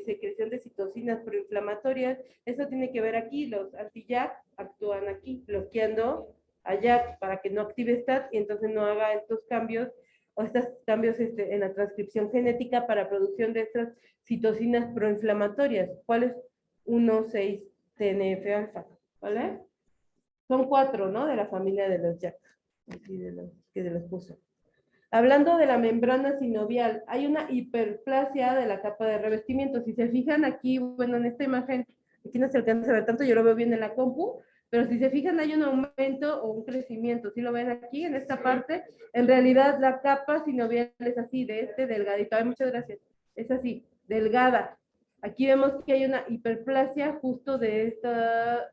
secreción de citocinas proinflamatorias. Eso tiene que ver aquí, los anti-JAK actúan aquí, bloqueando a JAK para que no active STAT y entonces no haga estos cambios o estos cambios en la transcripción genética para producción de estas citocinas proinflamatorias. ¿Cuál es? 1,6 TNF-alfa, ¿vale? Son 4, ¿no? De la familia de los JAK, así de los que se los puso. Hablando de la membrana sinovial, hay una hiperplasia de la capa de revestimiento. Si se fijan aquí, bueno, en esta imagen, aquí no se alcanza a ver tanto, yo lo veo bien en la compu, pero si se fijan hay un aumento o un crecimiento. Si lo ven aquí, en esta parte, en realidad la capa sinovial es así, de delgadito. Ay, muchas gracias. Es así, delgada. Aquí vemos que hay una hiperplasia justo de esta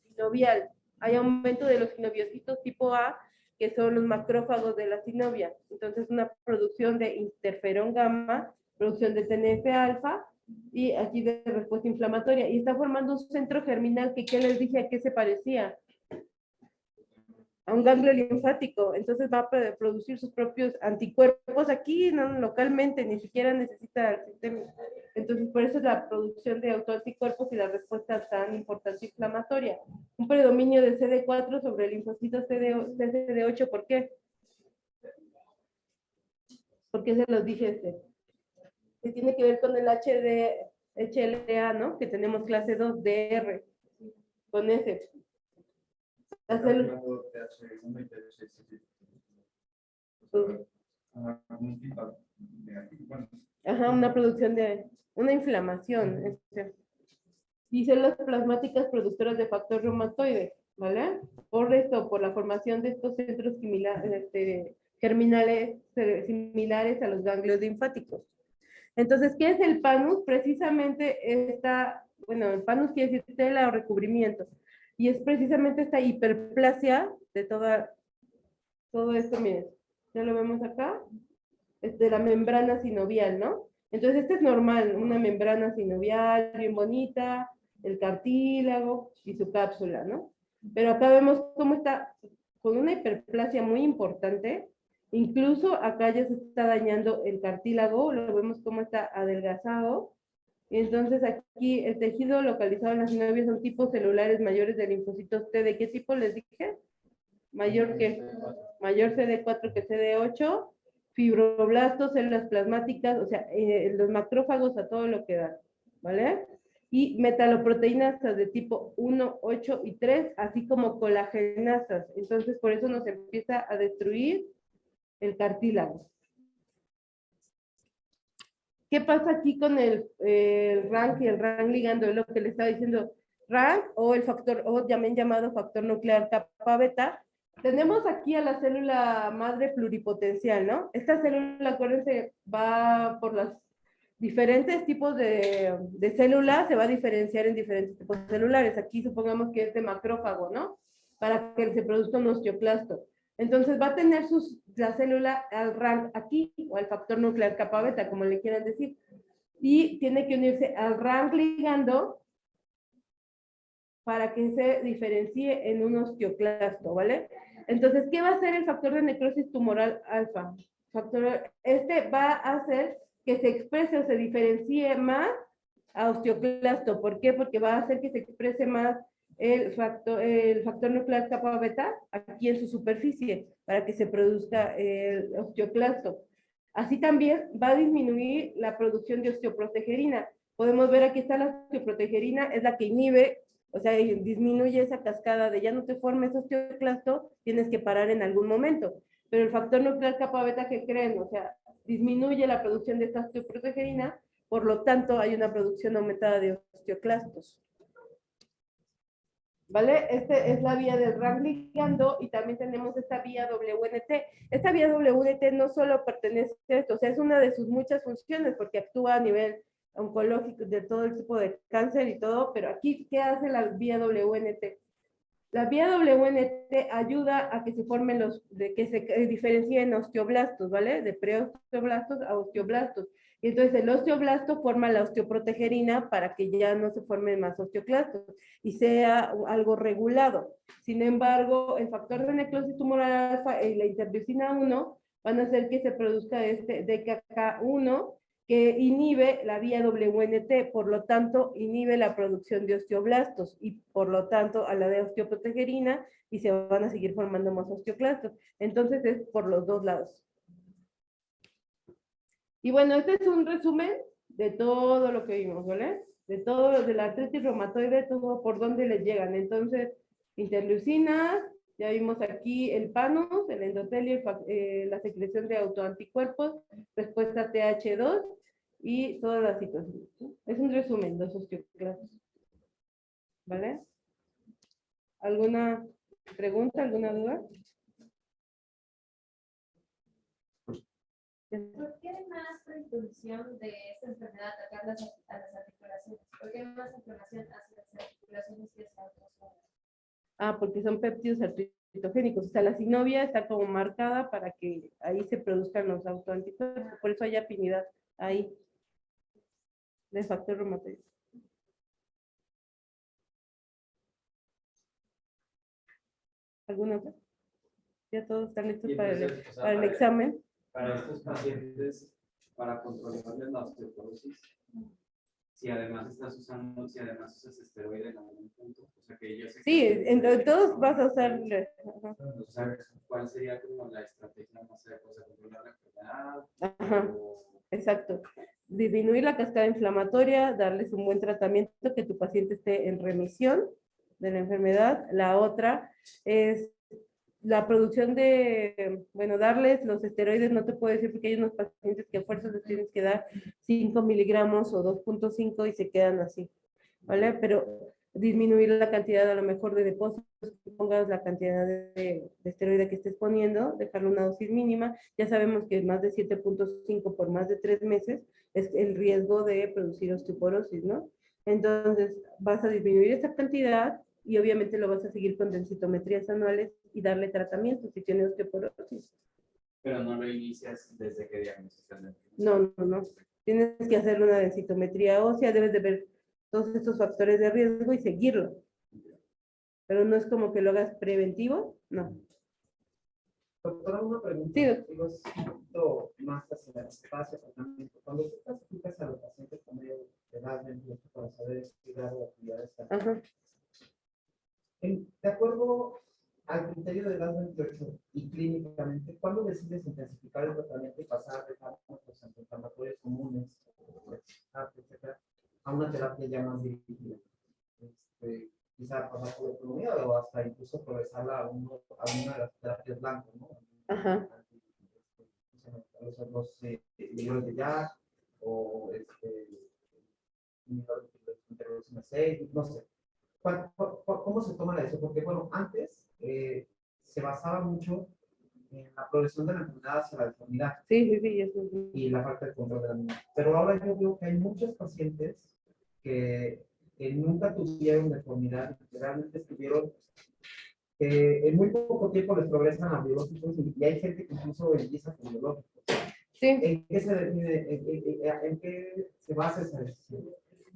sinovial. Hay aumento de los sinoviocitos tipo A, que son los macrófagos de la sinovia. Entonces, una producción de interferón gamma, producción de TNF-alfa, y aquí de respuesta inflamatoria. Y está formando un centro germinal que, ¿qué les dije a qué se parecía? A un ganglio linfático. Entonces va a producir sus propios anticuerpos aquí, no localmente, ni siquiera necesita el sistema. Entonces, por eso es la producción de autoanticuerpos y la respuesta tan importante inflamatoria. Un predominio de CD4 sobre el linfocito CD8, ¿por qué? ¿Por qué se los dije que tiene que ver con el HLA, ¿no? Que tenemos clase 2 DR, con ese. Ajá, una producción de, una inflamación. Y células plasmáticas productoras de factor reumatoide, ¿vale? Por esto, por la formación de estos centros germinales similares a los ganglios linfáticos. Entonces, ¿qué es el panus? Precisamente bueno, el panus quiere decir tela o recubrimiento, y es precisamente esta hiperplasia de todo esto, miren, ya lo vemos acá, de la membrana sinovial, ¿no? Entonces, este es normal, una membrana sinovial bien bonita, el cartílago y su cápsula, ¿no? Pero acá vemos cómo está con una hiperplasia muy importante. Incluso acá ya se está dañando el cartílago, lo vemos cómo está adelgazado. Y entonces aquí el tejido localizado en las sinovias son tipos celulares mayores de linfocitos T. ¿De qué tipo les dije? Mayor CD4 que CD8, fibroblastos, células plasmáticas, o sea, los macrófagos a todo lo que da, ¿vale? Y metaloproteínas de tipo 1, 8 y 3, así como colagenasas. Entonces, por eso nos empieza a destruir el cartílago. ¿Qué pasa aquí con el RANK y el RANK ligando? Es lo que le estaba diciendo. RANK o el factor, o también llamado factor nuclear kappa beta, tenemos aquí a la célula madre pluripotencial, ¿no? Esta célula, acuérdense, va por los diferentes tipos de células, se va a diferenciar en diferentes tipos celulares. Aquí supongamos que es de macrófago, ¿no? Para que se produzca un osteoclasto. Entonces va a tener la célula al rank aquí, o al factor nuclear kappa beta, como le quieran decir. Y tiene que unirse al rank ligando para que se diferencie en un osteoclasto, ¿vale? Entonces, ¿qué va a hacer el factor de necrosis tumoral alfa? Este va a hacer que se exprese o se diferencie más a osteoclasto. ¿Por qué? Porque va a hacer que se exprese más el factor nuclear kappa beta aquí en su superficie para que se produzca el osteoclasto. Así también va a disminuir la producción de osteoprotegerina. Podemos ver aquí está la osteoprotegerina, es la que inhibe, o sea, disminuye esa cascada de ya no te formes osteoclasto, tienes que parar en algún momento. Pero el factor nuclear kappa beta, ¿qué creen? O sea, disminuye la producción de esta osteoprotegerina, por lo tanto hay una producción aumentada de osteoclastos. ¿Vale? Esta es la vía del rank ligando y también tenemos esta vía WNT. Esta vía WNT no solo pertenece a esto, o sea, es una de sus muchas funciones porque actúa a nivel oncológico de todo el tipo de cáncer y todo, pero aquí, ¿qué hace la vía WNT? La vía WNT ayuda a que se formen que se diferencien osteoblastos, ¿vale? De preosteoblastos a osteoblastos. Y entonces el osteoblasto forma la osteoprotegerina para que ya no se formen más osteoclastos y sea algo regulado. Sin embargo, el factor de necrosis tumoral alfa y la interleucina 1 van a hacer que se produzca este DKK1 que inhibe la vía WNT, por lo tanto, inhibe la producción de osteoblastos y por lo tanto a la de osteoprotegerina y se van a seguir formando más osteoclastos. Entonces es por los dos lados. Y bueno, este es un resumen de todo lo que vimos, ¿vale? De todo, de la artritis reumatoide, todo por dónde le llegan. Entonces, interleucinas, ya vimos aquí el PANUS, el endotelio, la secreción de autoanticuerpos, respuesta TH2 y todas las situaciones. Es un resumen de los osteoclastos. ¿Vale? ¿Alguna pregunta, alguna duda? ¿Por qué hay más predisposición de esta enfermedad a atacar a las articulaciones? ¿Por qué hay más inflamación hacia las articulaciones que hacia otras zonas? Ah, porque son péptidos artritogénicos. O sea, la synovia está como marcada para que ahí se produzcan los autoanticuerpos. Por eso hay afinidad ahí del factor reumatoide. ¿Alguna otra? Ya todos están listos Y para entonces, o sea, el examen. para estos pacientes, para controlarles la osteoporosis, si además estás usando, si además usas esteroide en algún punto, o sea que yo sé que... Sí, entre todos vas a usar... O sea, ¿cuál sería como la estrategia más adecuada? ¿Controlar la enfermedad? Ajá, O... exacto. Disminuir la cascada inflamatoria, darles un buen tratamiento, que tu paciente esté en remisión de la enfermedad. La otra es la producción de, bueno, darles los esteroides, no te puedo decir porque hay unos pacientes que a fuerzas les tienes que dar 5 miligramos o 2.5 y se quedan así, ¿vale? Pero disminuir la cantidad a lo mejor de depósitos, que pongas la cantidad de esteroide que estés poniendo, dejarle una dosis mínima. Ya sabemos que más de 7.5 por más de 3 meses es el riesgo de producir osteoporosis, ¿no? Entonces, vas a disminuir esa cantidad y obviamente lo vas a seguir con densitometrías anuales y darle tratamiento si tiene osteoporosis. Pero no lo inicias desde que diagnosticas la enfermedad. No. Tienes que hacerle una densitometría ósea, debes de ver todos estos factores de riesgo y seguirlo. Pero no es como que lo hagas preventivo, no. Doctora, una pregunta. Sí, Digo, es un poquito más hacia el espacio, tratamiento. Cuando tú clasificas a los pacientes con medio de edad, para saber cuidar o actividades, Ajá. de acuerdo al criterio de edad 28 y clínicamente, ¿cuándo decides intensificar el tratamiento y pasar de fármacos antiinflamatorios comunes, etcétera, a una terapia ya más dirigida? Quizá pasar por la economía o hasta incluso progresarla a una de las terapias blancas, ¿no? Ajá. Los libros de Jack o intervención 6, no sé. ¿Cómo se toma la decisión? Porque, bueno, antes se basaba mucho en la progresión de la enfermedad hacia la deformidad Sí, eso sí. y la falta de control de la misma. Pero ahora yo veo que hay muchos pacientes que nunca tuvieron deformidad, que realmente estuvieron, que en muy poco tiempo les progresan a biológicos y hay gente que incluso empieza con biológicos. Sí. ¿En qué se define, en qué se basa esa decisión?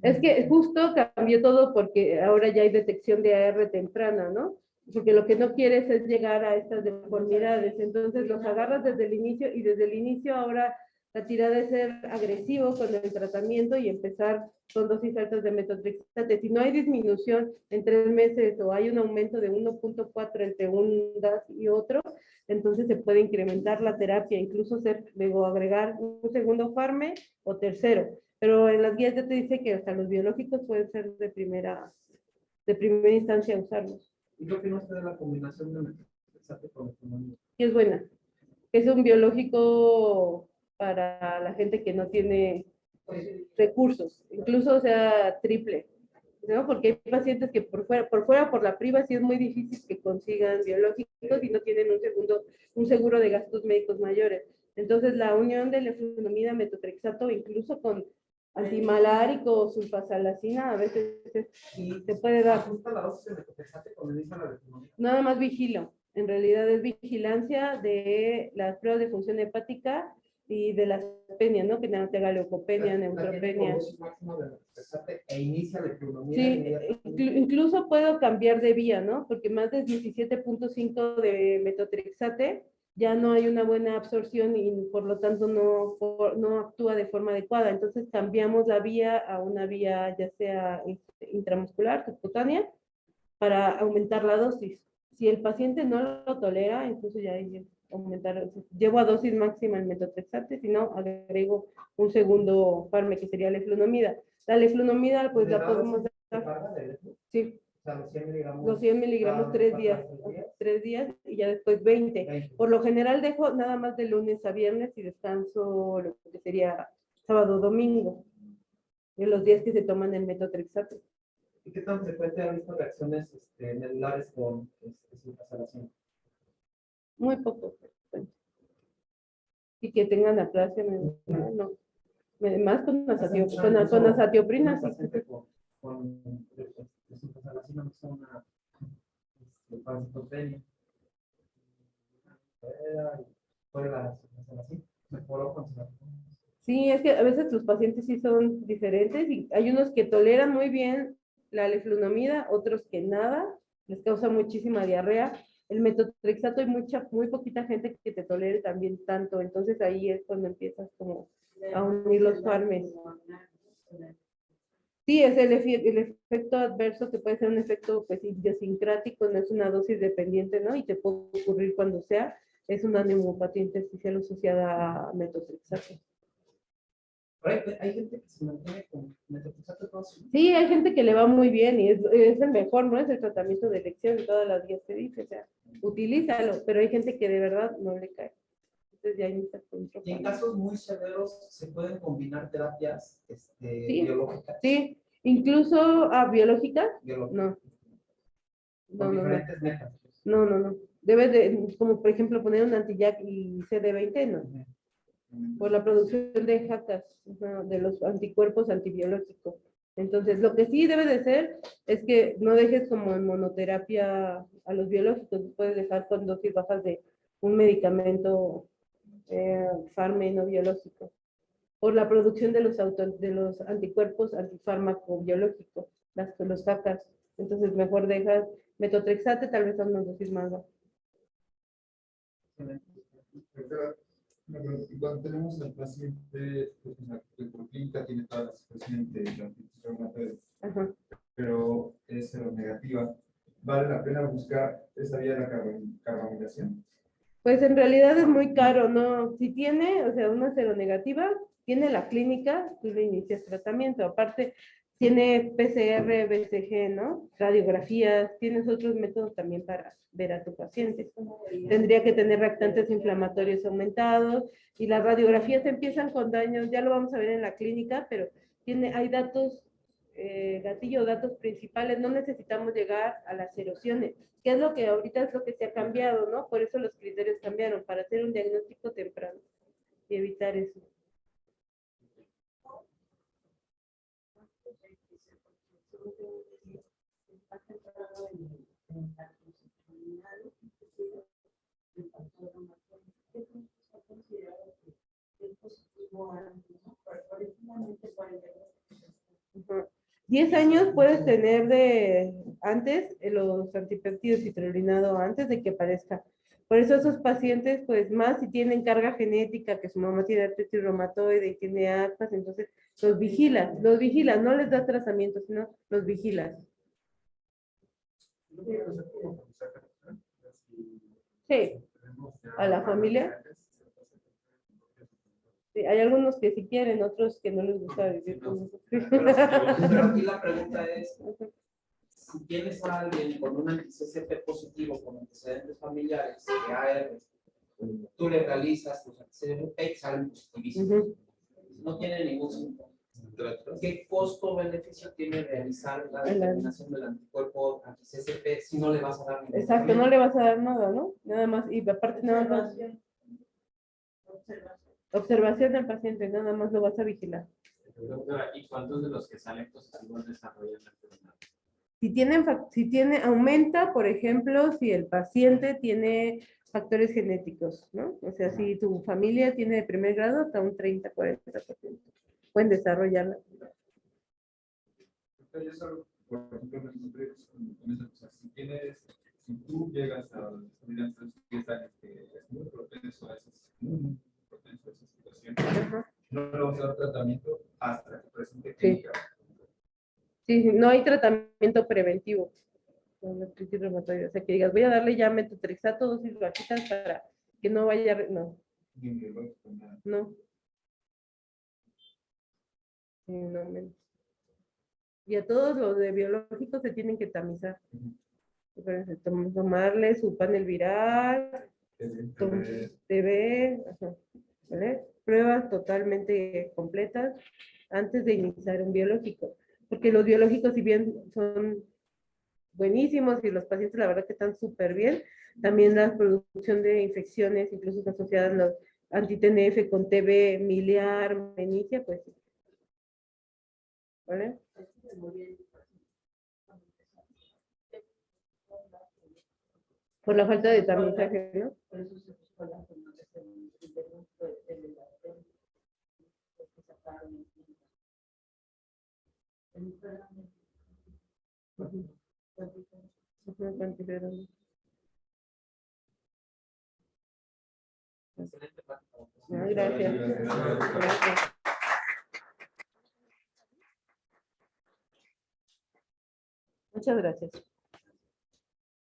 Es que justo cambió todo porque ahora ya hay detección de AR temprana, ¿no? Porque lo que no quieres es llegar a estas deformidades, entonces los agarras desde el inicio y desde el inicio ahora la tirada es ser agresivo con el tratamiento y empezar con dosis altas de metotrexato. Si no hay disminución en 3 meses o hay un aumento de 1.4 entre un DAS y otro, entonces se puede incrementar la terapia, incluso luego agregar un segundo farme o tercero. Pero en las guías ya te dice que hasta los biológicos pueden ser de primera instancia usarlos. ¿Y qué opina usted de la combinación de metotrexato con eflumamida? Y es buena. Es un biológico para la gente que no tiene recursos, incluso o sea triple, ¿no? Porque hay pacientes que por fuera, por la priva, sí es muy difícil que consigan biológicos y no tienen un seguro de gastos médicos mayores. Entonces, la unión de leflunomida, metotrexato, incluso con antimalárico o sulfasalacina, a veces se puede dar. ¿Ajusta la dosis de metotrexato cuando inicia la eflumamida? Nada más vigilo. En realidad es vigilancia de las pruebas de función hepática y de las penias, ¿no? Que no tenga leucopenia, neutropenia. E inicia la eflumamida. Sí, incluso puedo cambiar de vía, ¿no? Porque más de 17.5 de metotrexate ya no hay una buena absorción y por lo tanto no actúa de forma adecuada. Entonces cambiamos la vía a una vía ya sea intramuscular, subcutánea, para aumentar la dosis. Si el paciente no lo tolera, incluso ya hay aumentar, llevo a dosis máxima el metotrexate, si no, agrego un segundo farme que sería leflunomida. La leflunomida, pues la podemos dar. Sí. O sea, los 100 miligramos. Los 100 miligramos 3 días. 3 días y ya después 20. Por lo general dejo nada más de lunes a viernes y descanso lo que sería sábado, domingo. De los días que se toman el metotrexate. ¿Y qué tan frecuente han visto reacciones medulares con sulfasalacina? Muy poco frecuente. Y que tengan aplasia medular, no. Más con azatioprina, sí. Con sulfasalacina no son una parasitopenia. Fue la sulfasalacina. Mejoró con sulfasalacina. Sí, es que a veces los pacientes sí son diferentes y hay unos que toleran muy bien la leflunomida, otros que nada, les causa muchísima diarrea. El metotrexato hay muy poquita gente que te tolere también tanto, entonces ahí es cuando empiezas como a unir los farmes. Sí, es el efecto adverso que puede ser un efecto pues idiosincrático, no es una dosis dependiente, ¿no? Y te puede ocurrir cuando sea, es una neumopatía intersticial asociada a metotrexato. Hay gente que se mantiene con metotrexato todo su vida. Sí, hay gente que le va muy bien y es el mejor, ¿no? Es el tratamiento de elección y todas las guías te dice, o sea, utilízalo, pero hay gente que de verdad no le cae. Entonces ya necesitas control. Y en casos muy severos se pueden combinar terapias Sí, biológicas. sí, incluso biológicas, Biológicas. no. Con diferentes metas. No. Debes de, como por ejemplo, poner un anti-JAK y CD20, no. Por la producción de JAKs, de los anticuerpos antibiológicos. Entonces, lo que sí debe de ser es que no dejes como en monoterapia a los biológicos, puedes dejar con dosis bajas de un medicamento farme no biológico, por la producción de los anticuerpos antifármaco biológicos, los JAKs. Entonces, mejor dejas metotrexate, tal vez a una dosis más baja. Cuando tenemos al paciente, pues, por clínica tiene todas las situaciones de la artritis reumatoide, pero es seronegativa, ¿vale la pena buscar esa vía de la carbamulación? Pues en realidad es muy caro, ¿no? Si tiene, o sea, una seronegativa, tiene la clínica, tú le inicias tratamiento. Aparte, tiene PCR, BCG, ¿no? Radiografías, tienes otros métodos también para ver a tu paciente. Tendría que tener reactantes inflamatorios aumentados y las radiografías empiezan con daños, ya lo vamos a ver en la clínica, pero hay datos gatillo, datos principales, no necesitamos llegar a las erosiones, que es lo que ahorita es lo que se ha cambiado, ¿no? Por eso los criterios cambiaron, para hacer un diagnóstico temprano y evitar eso. Ujú. 10 años puedes tener de antes los antipéptidos citrullinado antes de que aparezca. Por eso esos pacientes, pues más si tienen carga genética, que su mamá tiene artritis reumatoide y tiene actas, entonces los vigilas, no les das tratamiento, sino los vigilas. Sí, a la familia. Sí, hay algunos que sí quieren, otros que no les gusta vivir con nosotros. Pero aquí la pregunta es, si tienes a alguien con un anti-CCP positivo, con antecedentes familiares, de AR, tú le realizas tus antecedentes y salen positivísimos. No tiene ningún síntoma. ¿Qué costo-beneficio tiene realizar la determinación del anticuerpo anti-CCP si no le vas a dar ningún Exacto, no le vas a dar nada, ¿no? Nada más, y aparte nada más. Observación del paciente, nada más lo vas a vigilar. Doctora, ¿y cuántos de los que salen positivos desarrollan la enfermedad? Si tiene, aumenta, por ejemplo, si el paciente tiene factores genéticos, ¿no? O sea, si tu familia tiene de primer grado, hasta un 30-40%. Pueden desarrollarla. Por ejemplo, si tú llegas a descubrir antes de los 10 años que es muy propenso a esa situación, no le vamos a dar tratamiento hasta que presente clínica. Sí, no hay tratamiento preventivo con la artritis reumatoide. O sea, que digas, voy a darle ya metotrexato, dosis bajitas para que no vaya, no. No. Sí, no menos. Y a todos los de biológicos se tienen que tamizar. Tomarle su panel viral, TB, ¿vale? Pruebas totalmente completas antes de iniciar un biológico. Porque los biológicos, si bien son buenísimos y los pacientes la verdad que están súper bien, también la producción de infecciones, incluso asociadas a los anti-TNF con TB miliar, meningia, pues sí. ¿Vale? Por la falta de tamizaje, ¿no? Gracias. Gracias. Muchas gracias.